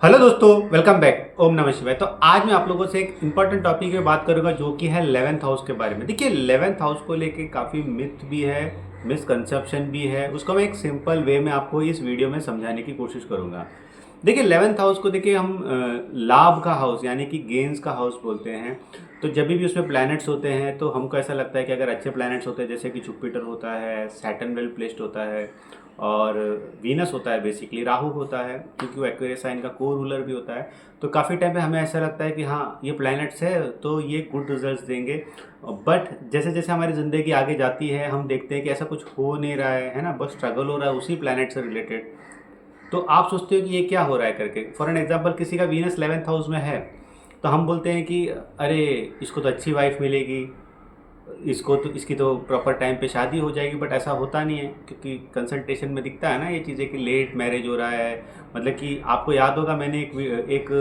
Hello दोस्तों, welcome back. ओम नमः शिवाय। तो आज मैं आप लोगों से एक इंपॉर्टेंट टॉपिक पे बात करूंगा जो कि है 11th हाउस के बारे में। देखिए 11th हाउस को लेके काफ़ी मिथ भी है, मिसकंसेप्शन भी है। उसको मैं एक सिंपल वे में आपको इस वीडियो में समझाने की कोशिश करूंगा। देखिए 11th हाउस को देखिए हम लाभ का हाउस यानी कि गेन्स का हाउस बोलते हैं। तो जब भी उसमें प्लैनेट्स होते हैं तो हमको ऐसा लगता है कि अगर अच्छे प्लैनेट्स होते हैं जैसे कि जुपिटर होता है, सैटर्न वेल प्लेस्ड होता है और वीनस होता है, बेसिकली राहु होता है क्योंकि वो एक्वेरियस साइन का को रूलर भी होता है। तो काफ़ी टाइम पे हमें ऐसा लगता है कि हाँ ये प्लैनेट्स है तो ये गुड रिजल्ट्स देंगे। बट जैसे जैसे हमारी ज़िंदगी आगे जाती है हम देखते हैं कि ऐसा कुछ हो नहीं रहा है ना, बस स्ट्रगल हो रहा है उसी प्लैनेट से रिलेटेड। तो आप सोचते हो कि ये क्या हो रहा है करके। फॉर एन एग्जाम्पल किसी का वीनस 11th हाउस में है तो हम बोलते हैं कि अरे इसको तो अच्छी वाइफ मिलेगी, इसको तो इसकी तो प्रॉपर टाइम पे शादी हो जाएगी। बट ऐसा होता नहीं है क्योंकि कंसल्टेशन में दिखता है ना ये चीज़ें कि लेट मैरिज हो रहा है। मतलब कि आपको याद होगा मैंने एक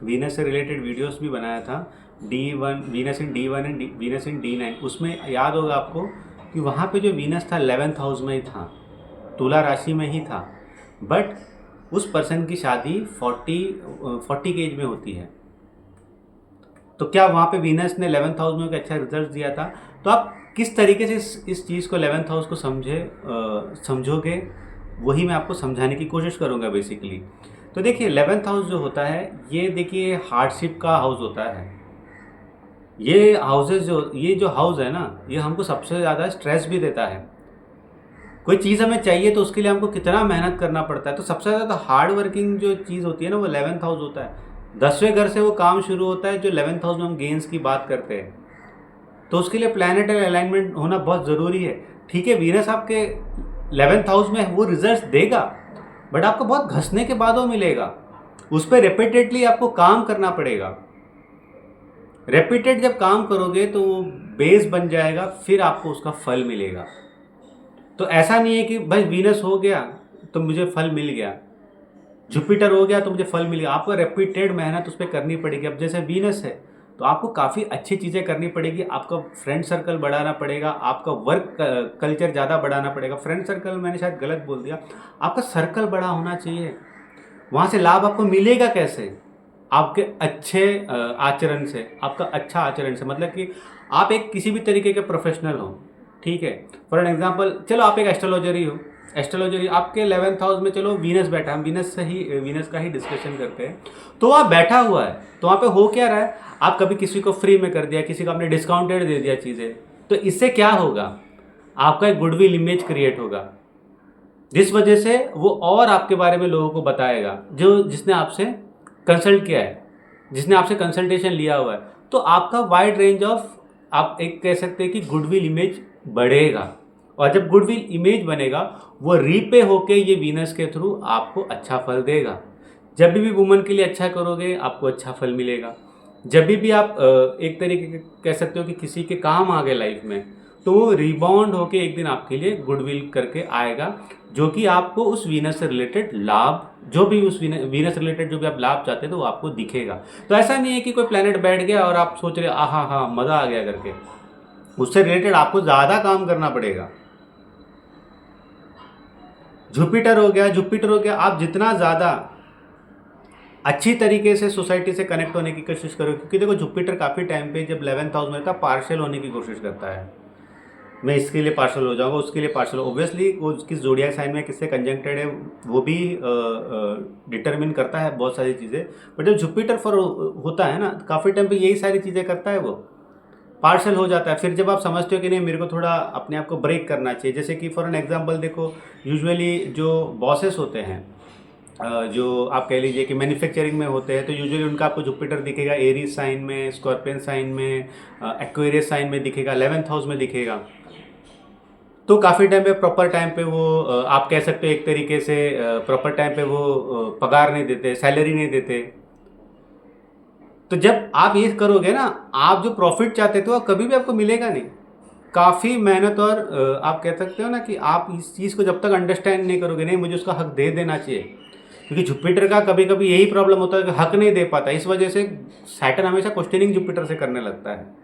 वीनस से रिलेटेड वीडियोस भी बनाया था, D1 Venus in D1 and Venus in D9। उसमें याद होगा आपको कि वहाँ पे जो वीनस था 11th हाउस में ही था, तुला राशि में ही था। बट उस पर्सन की शादी 40 की एज में होती है। तो क्या वहाँ पे वीनस ने 11th हाउस में एक अच्छा रिजल्ट दिया था? तो आप किस तरीके से इस चीज़ को 11th हाउस को समझोगे, वही मैं आपको समझाने की कोशिश करूँगा बेसिकली। तो देखिए 11th हाउस जो होता है ये देखिए हार्डशिप का हाउस होता है। ये जो हाउस है ना ये हमको सबसे ज़्यादा स्ट्रेस भी देता है। कोई चीज़ हमें चाहिए तो उसके लिए हमको कितना मेहनत करना पड़ता है। तो सबसे ज़्यादा हार्ड वर्किंग जो चीज़ होती है ना वो 11th हाउस होता है। 10वें घर से वो काम शुरू होता है जो 11th हाउस में हम गेंस की बात करते हैं। तो उसके लिए प्लैनेटरी अलाइनमेंट होना बहुत ज़रूरी है। ठीक है, वीनस आपके 11th हाउस में वो रिजल्ट्स देगा बट आपको बहुत घसने के बाद वो मिलेगा। उस पर रिपीटेडली आपको काम करना पड़ेगा। रिपीटेड जब काम करोगे तो वो बेस बन जाएगा, फिर आपको उसका फल मिलेगा। तो ऐसा नहीं है कि भाई वीनस हो गया तो मुझे फल मिल गया, जुपिटर हो गया तो मुझे फल मिल गया। आपको रिपीटेड मेहनत उस पर करनी पड़ेगी। अब जैसे वीनस है तो आपको काफ़ी अच्छी चीज़ें करनी पड़ेगी। आपका फ्रेंड सर्कल बढ़ाना पड़ेगा, आपका वर्क कल्चर ज़्यादा बढ़ाना पड़ेगा। फ्रेंड सर्कल मैंने शायद गलत बोल दिया, आपका सर्कल बड़ा होना चाहिए। वहाँ से लाभ आपको मिलेगा कैसे? आपके अच्छे आचरण से, आपका अच्छा आचरण से। मतलब कि आप एक किसी भी तरीके के प्रोफेशनल हो, ठीक है। फॉर एन एग्जांपल चलो आप एक एस्ट्रोलॉजर ही हो। एस्ट्रोलॉजर आपके 11th हाउस में, चलो वीनस बैठा, हम वीनस का ही डिस्कशन करते हैं। तो वहाँ बैठा हुआ है तो वहाँ पे हो क्या रहा है, आप कभी किसी को फ्री में कर दिया, किसी को आपने डिस्काउंटेड दे दिया चीज़ें। तो इससे क्या होगा, आपका एक गुडविल इमेज क्रिएट होगा जिस वजह से वो और आपके बारे में लोगों को बताएगा जो जिसने आपसे कंसल्ट किया है, जिसने आपसे कंसल्टेशन लिया हुआ है। तो आपका वाइड रेंज ऑफ, आप एक कह सकते हैं कि गुडविल इमेज बढ़ेगा। और जब गुडविल इमेज बनेगा वो रीपे होके ये वीनस के थ्रू आपको अच्छा फल देगा। जब भी वुमन के लिए अच्छा करोगे आपको अच्छा फल मिलेगा। जब भी आप एक तरीके के कह सकते हो कि किसी के काम आ गए लाइफ में, तो वो रिबाउंड होके एक दिन आपके लिए गुडविल करके आएगा, जो कि आपको उस वीनस से रिलेटेड लाभ, जो भी उस वीनस रिलेटेड जो भी आप लाभ चाहते हैं तो वो आपको दिखेगा। तो ऐसा नहीं है कि कोई प्लेनेट बैठ गया और आप सोच रहे आहा हाँ मज़ा आ गया करके। उससे रिलेटेड आपको ज़्यादा काम करना पड़ेगा। जुपिटर हो गया, आप जितना ज़्यादा अच्छी तरीके से सोसाइटी से कनेक्ट होने की कोशिश करो। क्योंकि देखो जुपिटर काफ़ी टाइम पे जब 11th हाउस में था पार्शियल होने की कोशिश करता है। मैं इसके लिए पार्शल हो जाऊंगा, उसके लिए पार्शल। ऑब्वियसली वो किस जोडियाक साइन में किससे कंजंक्टेड है वो भी डिटरमिन करता है बहुत सारी चीज़ें। बट जब जुपिटर फॉर होता है ना काफ़ी टाइम पे यही सारी चीज़ें करता है, वो पार्शल हो जाता है। फिर जब आप समझते हो कि नहीं मेरे को थोड़ा अपने आप को ब्रेक करना चाहिए, जैसे कि फॉर एन एग्जांपल देखो यूजुअली जो बॉसेस होते हैं, जो आप कह लीजिए कि मैन्युफैक्चरिंग में होते हैं, तो यूजुअली उनका आपको जुपिटर दिखेगा एरीज साइन में, स्कॉर्पियन साइन में, एक्वेरियस साइन में दिखेगा, 11th हाउस में दिखेगा। तो काफ़ी टाइम पे प्रॉपर टाइम पे वो आप कह सकते हो एक तरीके से प्रॉपर टाइम पे वो पगार नहीं देते, सैलरी नहीं देते। तो जब आप ये करोगे ना, आप जो प्रॉफिट चाहते थे वो कभी भी आपको मिलेगा नहीं। काफ़ी मेहनत और आप कह सकते हो ना कि आप इस चीज़ को जब तक अंडरस्टैंड नहीं करोगे, नहीं मुझे उसका हक दे देना चाहिए। क्योंकि जुपिटर का कभी कभी यही प्रॉब्लम होता है कि हक नहीं दे पाता, इस वजह से सैटर्न हमेशा क्वेश्चनिंग जुपिटर से करने लगता है।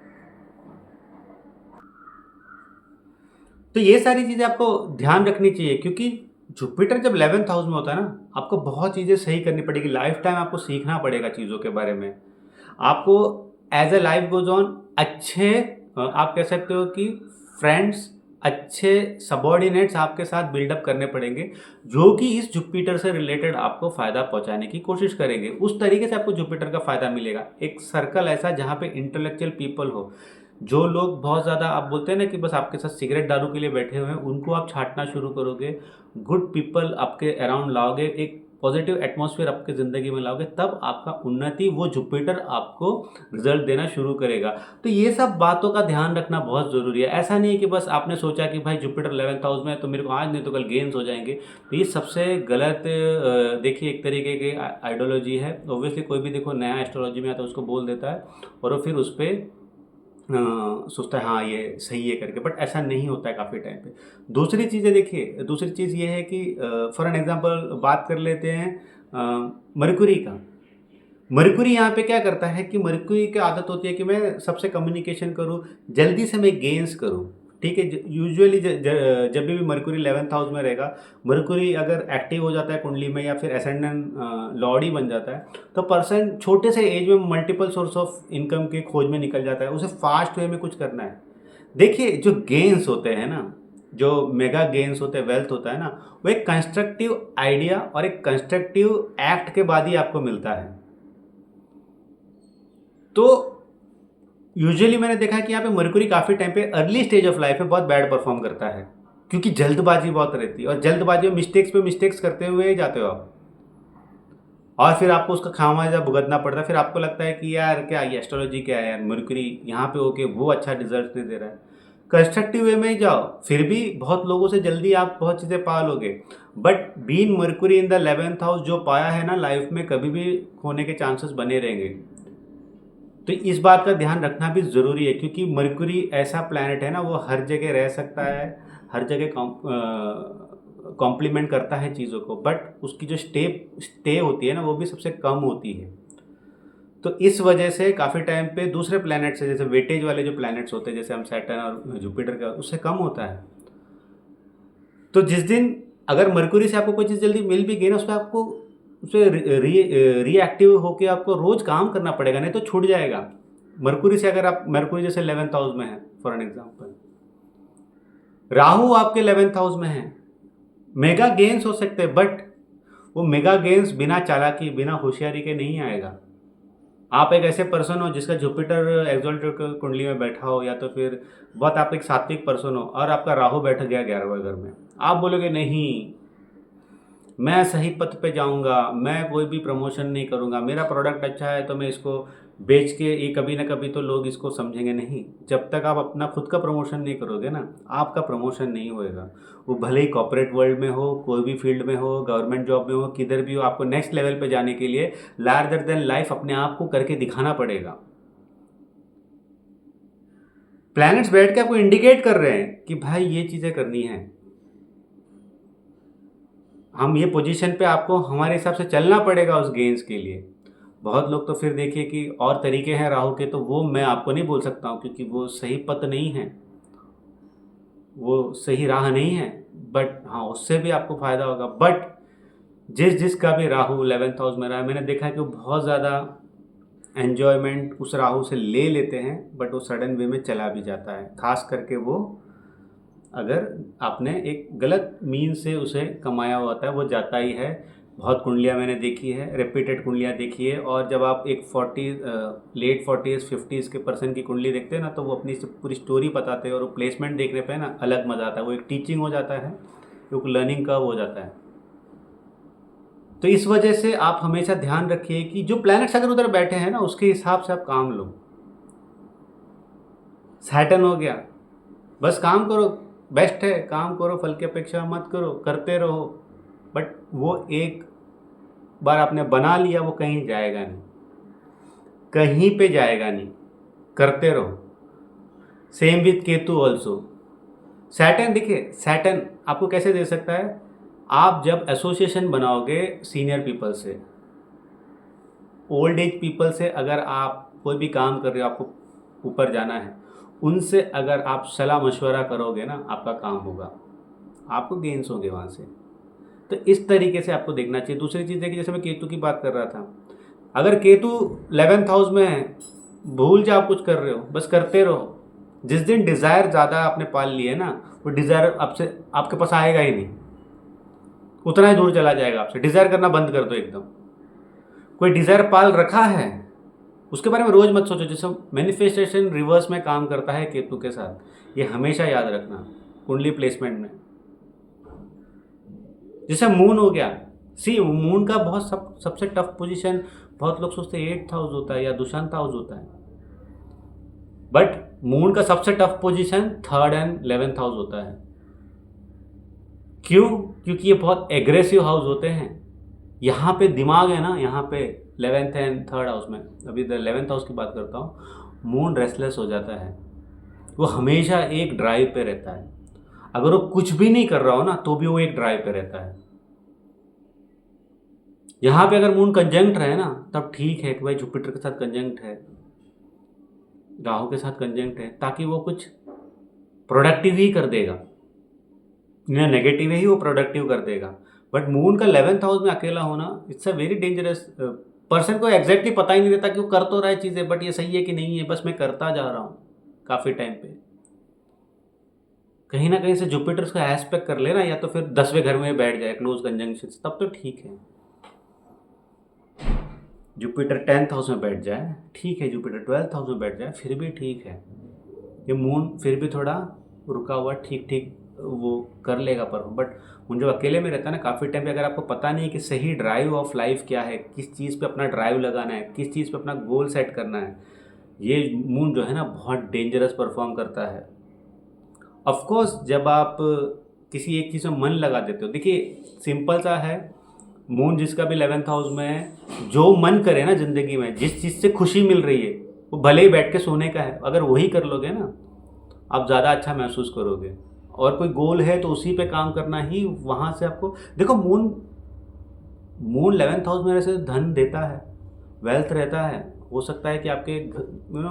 तो ये सारी चीज़ें आपको ध्यान रखनी चाहिए। क्योंकि जुपिटर जब 11th हाउस में होता है ना, आपको बहुत चीज़ें सही करनी पड़ेगी, लाइफ टाइम आपको सीखना पड़ेगा चीज़ों के बारे में। आपको as a life goes on अच्छे आप कह सकते हो कि फ्रेंड्स, अच्छे सबॉर्डिनेट्स आपके साथ बिल्डअप करने पड़ेंगे, जो कि इस जुपिटर से रिलेटेड आपको फ़ायदा पहुंचाने की कोशिश करेंगे। उस तरीके से आपको जुपिटर का फ़ायदा मिलेगा। एक सर्कल ऐसा जहाँ पे इंटेलेक्चुअल पीपल हो, जो लोग बहुत ज़्यादा आप बोलते हैं ना कि बस आपके साथ सिगरेट दारू के लिए बैठे हुए हैं, उनको आप छांटना शुरू करोगे, गुड पीपल आपके अराउंड लाओगे, एक पॉजिटिव एटमॉस्फेयर आपकी ज़िंदगी में लाओगे, तब आपका उन्नति वो जुपिटर आपको रिजल्ट देना शुरू करेगा। तो ये सब बातों का ध्यान रखना बहुत ज़रूरी है। ऐसा नहीं है कि बस आपने सोचा कि भाई जुपिटर 11th हाउस में है तो मेरे को आज नहीं तो कल गेन्स हो जाएंगे। तो ये सबसे गलत देखिए एक तरीके की आइडियोलॉजी है। ऑब्वियसली कोई भी देखो नया एस्ट्रोलॉजी में आता है उसको बोल देता है और वो फिर उस पर सोचता है हाँ ये सही है करके, बट ऐसा नहीं होता है काफ़ी टाइम पे। दूसरी चीज़ें देखिए, दूसरी चीज़ ये है कि फॉर एन एग्जांपल बात कर लेते हैं मरकुरी का। मरकुरी यहाँ पे क्या करता है कि मरकुरी की आदत होती है कि मैं सबसे कम्युनिकेशन करूँ, जल्दी से मैं गेन्स करूँ। ठीक है, यूजुअली जब भी मरकुरी 11th हाउस में रहेगा, मरकुरी अगर एक्टिव हो जाता है कुंडली में या फिर एसेंडेंट लॉर्ड ही बन जाता है, तो पर्सन छोटे से एज में मल्टीपल सोर्स ऑफ इनकम के खोज में निकल जाता है। उसे फास्ट वे में कुछ करना है। देखिए जो गेन्स होते हैं ना, जो मेगा गेन्स होते हैं, वेल्थ होता है ना, वो एक कंस्ट्रक्टिव आइडिया और एक कंस्ट्रक्टिव एक्ट के बाद ही आपको मिलता है। तो यूजुअली मैंने देखा है कि यहाँ पे मरकुरी काफ़ी टाइम पे अर्ली स्टेज ऑफ लाइफ में बहुत बैड परफॉर्म करता है, क्योंकि जल्दबाजी बहुत रहती है और जल्दबाजी में मिस्टेक्स पे मिस्टेक्स करते हुए ही जाते हो आप, और फिर आपको उसका खामियाजा भुगतना पड़ता है। फिर आपको लगता है कि यार क्या ये एस्ट्रोलॉजी क्या है यार, मरकुरी यहाँ पे होके वो अच्छा रिजल्ट नहीं दे रहा है। कंस्ट्रक्टिव वे में ही जाओ, फिर भी बहुत लोगों से जल्दी आप बहुत चीज़ें पा लोगे। But being Mercury in the 11th house जो पाया है ना लाइफ में, कभी भी खोने के चांसेस बने रहेंगे। तो इस बात का ध्यान रखना भी ज़रूरी है, क्योंकि मरकुरी ऐसा प्लैनेट है ना, वो हर जगह रह सकता है, हर जगह कॉम्प्लीमेंट करता है चीज़ों को, बट उसकी जो स्टे होती है ना वो भी सबसे कम होती है। तो इस वजह से काफ़ी टाइम पे दूसरे प्लैनेट से, जैसे वेटेज वाले जो प्लैनेट्स होते हैं जैसे हम सैटर्न और जुपिटर का, उससे कम होता है। तो जिस दिन अगर मरकुरी से आपको कोई चीज़ जल्दी मिल भी गई ना, उसमें आपको उसे रिएक्टिव होकर आपको रोज़ काम करना पड़ेगा, नहीं तो छूट जाएगा। मरकुरी से अगर आप, मरकुरी जैसे 11th हाउस में है फॉर एन एग्जांपल, राहु आपके 11th हाउस में है, मेगा गेन्स हो सकते हैं, बट वो मेगा गेन्स बिना चालाकी बिना होशियारी के नहीं आएगा। आप एक ऐसे पर्सन हो जिसका जुपिटर एक्सोल्टेड कुंडली में बैठा हो, या तो फिर बहुत आप एक सात्विक पर्सन हो और आपका राहु बैठ गया 11वें घर में, आप बोलोगे नहीं मैं सही पथ पे जाऊंगा, मैं कोई भी प्रमोशन नहीं करूंगा, मेरा प्रोडक्ट अच्छा है तो मैं इसको बेच के ये कभी ना कभी तो लोग इसको समझेंगे। नहीं, जब तक आप अपना खुद का प्रमोशन नहीं करोगे ना, आपका प्रमोशन नहीं होएगा। वो भले ही कॉर्पोरेट वर्ल्ड में हो, कोई भी फील्ड में हो, गवर्नमेंट जॉब में हो, किधर भी हो, आपको नेक्स्ट लेवल पे जाने के लिए लार्जर देन लाइफ अपने आप को करके दिखाना पड़ेगा। प्लैनेट्स बैठ के आपको इंडिकेट कर रहे हैं कि भाई ये चीज़ें करनी है, हम ये पोजीशन पे आपको हमारे हिसाब से चलना पड़ेगा उस गेंस के लिए। बहुत लोग तो फिर देखिए कि और तरीके हैं राहु के, तो वो मैं आपको नहीं बोल सकता हूँ क्योंकि वो सही पथ नहीं है, वो सही राह नहीं है। बट हाँ, उससे भी आपको फ़ायदा होगा। बट जिसका भी राहु 11th हाउस में रहा है, मैंने देखा है कि वो बहुत ज़्यादा एन्जॉयमेंट उस राहु से ले लेते हैं, बट वो सडन वे में चला भी जाता है। खास करके वो अगर आपने एक गलत मीन से उसे कमाया हुआ होता है, वो जाता ही है। बहुत कुंडलियाँ मैंने देखी है, रिपीटेड कुंडलियाँ देखी है, और जब आप एक 40 लेट 40s 50s के पर्सन की कुंडली देखते हैं ना, तो वो अपनी पूरी स्टोरी बताते हैं, और वो प्लेसमेंट देखने पे ना अलग मज़ा आता है। वो एक टीचिंग हो जाता है, एक लर्निंग कर्व हो जाता है। तो इस वजह से आप हमेशा ध्यान रखिए कि जो प्लैनेट्स अगर उधर बैठे हैं ना, उसके हिसाब से आप काम लो। सैटर्न हो गया, बस काम करो, बेस्ट है, काम करो, फल की अपेक्षा मत करो, करते रहो। बट वो एक बार आपने बना लिया, वो कहीं जाएगा नहीं, कहीं पे जाएगा नहीं, करते रहो। Same with Ketu also. Saturn देखिए, सैटर्न आपको कैसे दे सकता है, आप जब एसोसिएशन बनाओगे सीनियर पीपल से, ओल्ड एज पीपल से, अगर आप कोई भी काम कर रहे हो, आपको ऊपर जाना है, उनसे अगर आप सलाह मशवरा करोगे ना, आपका काम होगा, आपको गेन्स होंगे वहाँ से। तो इस तरीके से आपको देखना चाहिए। दूसरी चीज़ है कि जैसे मैं केतु की बात कर रहा था, अगर केतु 11th हाउस में है, भूल जाओ कुछ कर रहे हो, बस करते रहो। जिस दिन डिज़ायर ज़्यादा आपने पाल लिए ना, वो डिज़ायर आपसे आपके पास आएगा ही नहीं, उतना ही दूर चला जाएगा आपसे। डिज़ायर करना बंद कर दो एकदम। कोई डिज़ायर पाल रखा है उसके बारे में रोज़ मत सोचो। जैसे मैनिफेस्टेशन रिवर्स में काम करता है केतु के साथ, ये हमेशा याद रखना कुंडली प्लेसमेंट में। जैसे मून हो गया, सी मून का बहुत सबसे टफ पोजीशन, बहुत लोग सोचते हैं 8th हाउस होता है या दुशांत हाउस होता है, बट मून का सबसे tough position 3rd and 11th house होता है। क्यों? क्योंकि ये बहुत एग्रेसिव हाउस होते हैं। यहाँ पे दिमाग है ना, यहाँ पे 11th एंड 3rd हाउस में, अभी 11th हाउस की बात करता हूँ, मून रेस्टलेस हो जाता है। वो हमेशा एक ड्राइव पे रहता है। अगर वो कुछ भी नहीं कर रहा हो ना, तो भी वो एक ड्राइव पे रहता है। यहाँ पे अगर मून कंजंक्ट रहे ना, तब ठीक है कि भाई जुपिटर के साथ कंजंक्ट है, राहु के साथ कंजंक्ट है, ताकि वो कुछ प्रोडक्टिव ही कर देगा, ना नेगेटिव ही वो प्रोडक्टिव कर देगा। बट मून का 11th हाउस में अकेला होना, it's a very dangerous. Person को एग्जैक्टली पता ही नहीं रहता कि वो कर तो रहा है चीज़ें, बट ये सही है कि नहीं है, बस मैं करता जा रहा हूँ काफ़ी टाइम पे। कहीं ना कहीं से जुपिटर उसका एस्पेक्ट कर लेना, या तो फिर 10वें घर में बैठ जाए क्लोज कंजंक्शन, तब तो ठीक है। जुपिटर 10th हाउस में बैठ जाए ठीक है, जुपिटर 12th हाउस में बैठ जाए फिर भी ठीक है। ये मून फिर भी थोड़ा रुका हुआ ठीक ठीक वो कर लेगा पर, बट मून जब अकेले में रहता है ना काफ़ी टाइम पे, अगर आपको पता नहीं है कि सही ड्राइव ऑफ लाइफ क्या है, किस चीज़ पे अपना ड्राइव लगाना है, किस चीज़ पे अपना गोल सेट करना है, ये मून जो है ना बहुत डेंजरस परफॉर्म करता है। ऑफ कोर्स जब आप किसी एक चीज़ में मन लगा देते हो, देखिए सिंपल सा है, मून जिसका भी 11th हाउस में है, जो मन करे ना ज़िंदगी में, जिस चीज़ से खुशी मिल रही है, वो भले ही बैठ के सोने का है, अगर वही कर लोगे ना, आप ज़्यादा अच्छा महसूस करोगे। और कोई गोल है तो उसी पे काम करना ही, वहाँ से आपको देखो, मून मून 11th हाउस में ऐसे धन देता है, वेल्थ रहता है। हो सकता है कि आपके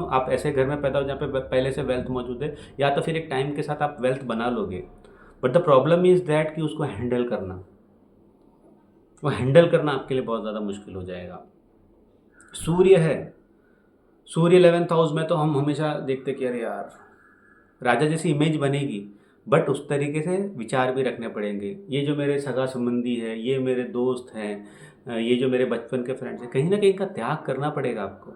आप ऐसे घर में पैदा हो जहाँ पे पहले से वेल्थ मौजूद है, या तो फिर एक टाइम के साथ आप वेल्थ बना लोगे, but the problem is that कि उसको हैंडल करना, वो हैंडल करना आपके लिए बहुत ज़्यादा मुश्किल हो जाएगा। सूर्य है, सूर्य 11th हाउस में तो हम हमेशा देखते कि अरे यार राजा जैसी इमेज बनेगी, बट उस तरीके से विचार भी रखने पड़ेंगे। ये जो मेरे सगा संबंधी है, ये मेरे दोस्त हैं, ये जो मेरे बचपन के फ्रेंड्स हैं, कहीं ना कहीं इनका त्याग करना पड़ेगा आपको।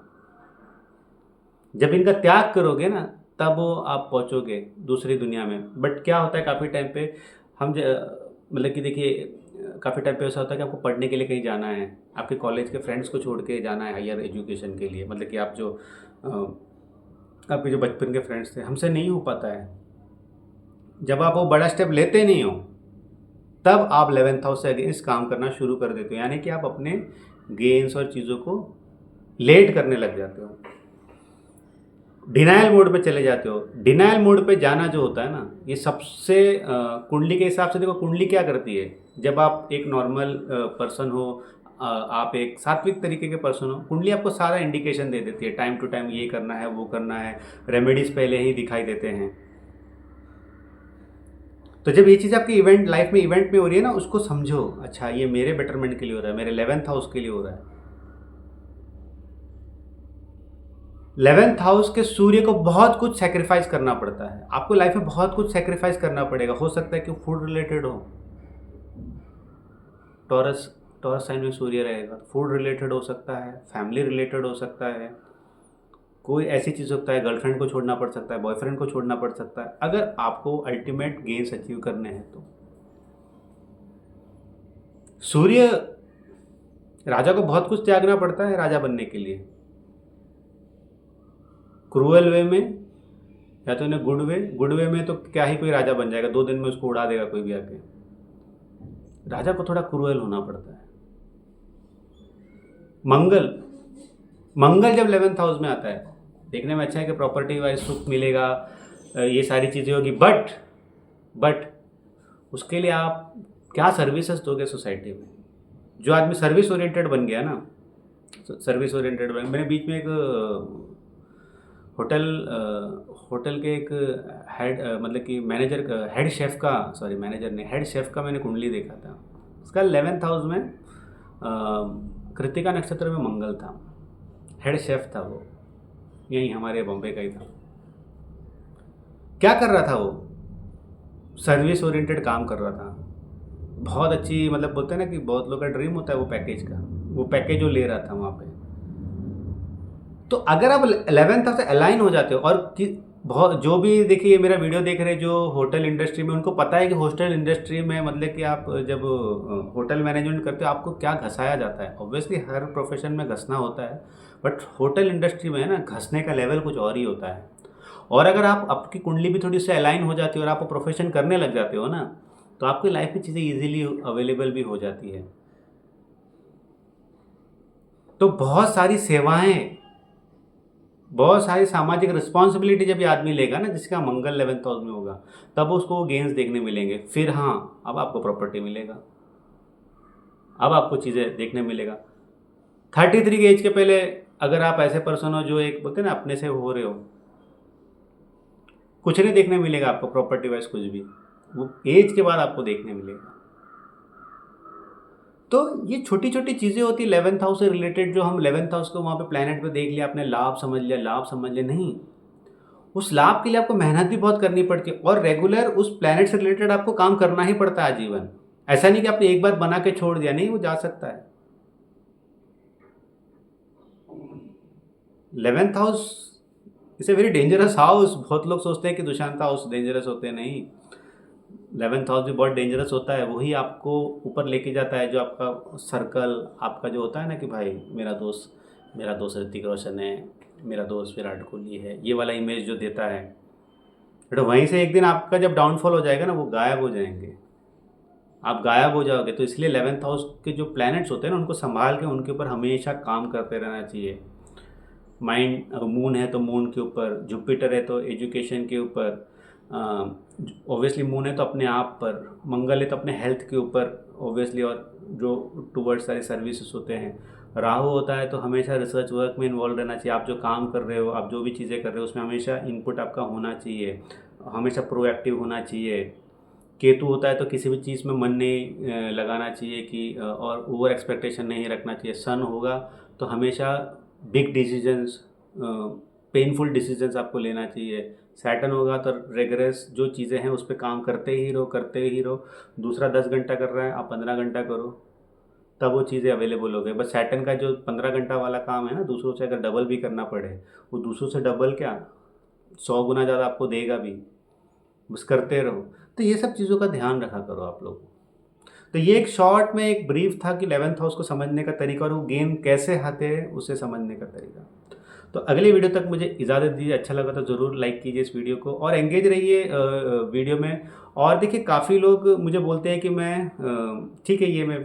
जब इनका त्याग करोगे ना, तब वो आप पहुंचोगे दूसरी दुनिया में। बट क्या होता है काफ़ी टाइम पे हम मतलब कि देखिए काफ़ी टाइम पे ऐसा होता है कि आपको पढ़ने के लिए कहीं जाना है, आपके कॉलेज के फ्रेंड्स को छोड़ के जाना है हायर एजुकेशन के लिए, मतलब कि आप जो आपके जो बचपन के फ्रेंड्स थे, हमसे नहीं हो पाता है। जब आप वो बड़ा स्टेप लेते नहीं हो, तब आप 11th हाउस से अगेंस्ट काम करना शुरू कर देते हो, यानी कि आप अपने गेन्स और चीज़ों को लेट करने लग जाते हो, डिनायल मोड पे चले जाते हो। डिनायल मोड पे जाना जो होता है ना, ये सबसे कुंडली के हिसाब से देखो, कुंडली क्या करती है, जब आप एक नॉर्मल पर्सन हो, आप एक सात्विक तरीके के पर्सन हो, कुंडली आपको सारा इंडिकेशन दे देती है, टाइम टू टाइम ये करना है, वो करना है, रेमेडीज़ पहले ही दिखाई देते हैं। तो जब ये चीज़ आपकी इवेंट लाइफ में इवेंट में हो रही है ना, उसको समझो, अच्छा ये मेरे बेटरमेंट के लिए हो रहा है, मेरे 11th हाउस के लिए हो रहा है। 11th हाउस के सूर्य को बहुत कुछ सेक्रीफाइस करना पड़ता है, आपको लाइफ में बहुत कुछ सेक्रीफाइस करना पड़ेगा। हो सकता है कि फूड रिलेटेड हो, टॉरस टॉरस साइन में सूर्य रहेगा, फूड रिलेटेड हो सकता है, फैमिली रिलेटेड हो सकता है, कोई ऐसी चीज़ हो सकता है, गर्लफ्रेंड को छोड़ना पड़ सकता है, बॉयफ्रेंड को छोड़ना पड़ सकता है, अगर आपको अल्टीमेट गेन्स अचीव करने हैं तो। सूर्य राजा को बहुत कुछ त्यागना पड़ता है राजा बनने के लिए, क्रूअल वे में या तो इन्हें गुड वे में तो क्या ही कोई राजा बन जाएगा, 2 दिन में उसको उड़ा देगा कोई भी आके। राजा को थोड़ा क्रूअल होना पड़ता है। मंगल मंगल जब 11th हाउस में आता है, देखने में अच्छा है कि प्रॉपर्टी वाइज सुख मिलेगा, ये सारी चीज़ें होगी, बट उसके लिए आप क्या सर्विसेज दोगे सोसाइटी में। जो आदमी सर्विस ओरिएंटेड बन गया ना, सर्विस ओरिएंटेड बन, मैंने बीच में एक होटल के एक हेड मतलब कि मैनेजर का, हेड शेफ़ का, सॉरी मैनेजर ने हेड शेफ़ का मैंने कुंडली देखा था, उसका 11th हाउस में कृतिका नक्षत्र में मंगल था, हेड शेफ था वो, यही हमारे बॉम्बे का ही था। क्या कर रहा था वो? सर्विस ओरिएंटेड काम कर रहा था, बहुत अच्छी, मतलब बोलते हैं ना कि बहुत लोग का ड्रीम होता है वो पैकेज का, वो पैकेज वो ले रहा था वहाँ पे। तो अगर आप 11th हाउस से अलाइन हो जाते हो और कि बहुत जो भी देखिए मेरा वीडियो देख रहे हैं जो होटल इंडस्ट्री में, उनको पता है कि होटल इंडस्ट्री में मतलब कि आप जब होटल मैनेजमेंट करते हो आपको क्या घसाया जाता है। ऑब्वियसली हर प्रोफेशन में घसना होता है, बट होटल इंडस्ट्री में है ना, घसने का लेवल कुछ और ही होता है। और अगर आप आपकी कुंडली भी थोड़ी सी अलाइन हो जाती है और आप प्रोफेशन करने लग जाते हो ना, तो आपकी लाइफ में चीज़ें ईजिली अवेलेबल भी हो जाती है। तो बहुत सारी सेवाएं, बहुत सारी सामाजिक रिस्पॉन्सिबिलिटी जब ये आदमी लेगा ना, जिसका मंगल 11th हाउस में होगा, तब उसको गेन्स देखने मिलेंगे। फिर हाँ, अब आपको प्रॉपर्टी मिलेगा, अब आपको चीज़ें देखने मिलेगा। 33 की एज के पहले अगर आप ऐसे पर्सन हो जो एक बोलते हैं ना अपने से हो रहे हो, कुछ नहीं देखने मिलेगा आपको प्रॉपर्टी वाइज कुछ भी, वो एज के बाद आपको देखने मिलेगा। तो ये छोटी छोटी चीज़ें होती है 11th हाउस से रिलेटेड, जो हम 11th हाउस को वहाँ पे प्लैनेट पे देख लिया, आपने लाभ समझ लिया, लाभ समझ लिया, नहीं, उस लाभ के लिए आपको मेहनत भी बहुत करनी पड़ती है और रेगुलर उस प्लैनेट से रिलेटेड आपको काम करना ही पड़ता है आजीवन। ऐसा नहीं कि आपने एक बार बना के छोड़ दिया, नहीं, वो जा सकता है। 11th house is a very dangerous house. बहुत लोग सोचते हैं कि दुशांत हाउस डेंजरस होते हैं, नहीं, 11th हाउस भी बहुत डेंजरस होता है। वही आपको ऊपर लेके जाता है, जो आपका सर्कल आपका जो होता है ना कि भाई मेरा दोस्त ऋतिक रोशन है, मेरा दोस्त विराट कोहली है, ये वाला इमेज जो देता है, बट वहीं से एक दिन आपका जब डाउनफॉल हो जाएगा ना, वो गायब हो जाएंगे, आप गायब हो जाओगे। तो इसलिए 11th हाउस के जो प्लैनेट्स होते हैं ना, उनको संभाल के उनके ऊपर हमेशा काम करते रहना चाहिए। माइंड, मून है तो मून के ऊपर, जुपिटर है तो एजुकेशन के ऊपर, ऑब्वियसली मून है तो अपने आप पर, मंगल है तो अपने हेल्थ के ऊपर ऑब्वियसली, और जो टूवर्ड्स सारे सर्विसेज होते हैं। राहु होता है तो हमेशा रिसर्च वर्क में इन्वॉल्व रहना चाहिए। आप जो काम कर रहे हो, आप जो भी चीज़ें कर रहे हो, उसमें हमेशा इनपुट आपका होना चाहिए, हमेशा प्रोएक्टिव होना चाहिए। केतु होता है तो किसी भी चीज़ में मन नहीं लगाना चाहिए कि और ओवर एक्सपेक्टेशन नहीं रखना चाहिए। सन होगा तो हमेशा बिग डिसीजंस, पेनफुल डिसीजंस आपको लेना चाहिए। सैटर्न होगा तो रेगरस जो चीज़ें हैं उस पर काम करते ही रहो, करते ही रहो। दूसरा 10 घंटा कर रहा है, आप 15 घंटा करो, तब वो चीज़ें अवेलेबल हो गई। बस सैटर्न का जो 15 घंटा वाला काम है ना, दूसरों से अगर डबल भी करना पड़े, वो दूसरों से डबल क्या 100 गुना ज़्यादा आपको देगा भी, बस करते रहो। तो ये सब चीज़ों का ध्यान रखा करो आप लोग। तो ये एक शॉर्ट में एक ब्रीफ था कि 11th हाउस को समझने का तरीका और वो गेम कैसे आते हैं उसे समझने का तरीका। तो अगली वीडियो तक मुझे इजाज़त दीजिए। अच्छा लगा तो ज़रूर लाइक कीजिए इस वीडियो को और एंगेज रहिए वीडियो में। और देखिए काफ़ी लोग मुझे बोलते हैं कि मैं ठीक है, ये मैं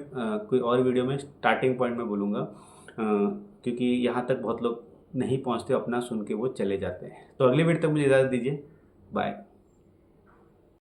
कोई और वीडियो में स्टार्टिंग पॉइंट में बोलूँगा, क्योंकि यहाँ तक बहुत लोग नहीं पहुँचते, अपना सुन के वो चले जाते हैं। तो अगली वीडियो तक मुझे इजाज़त दीजिए, बाय।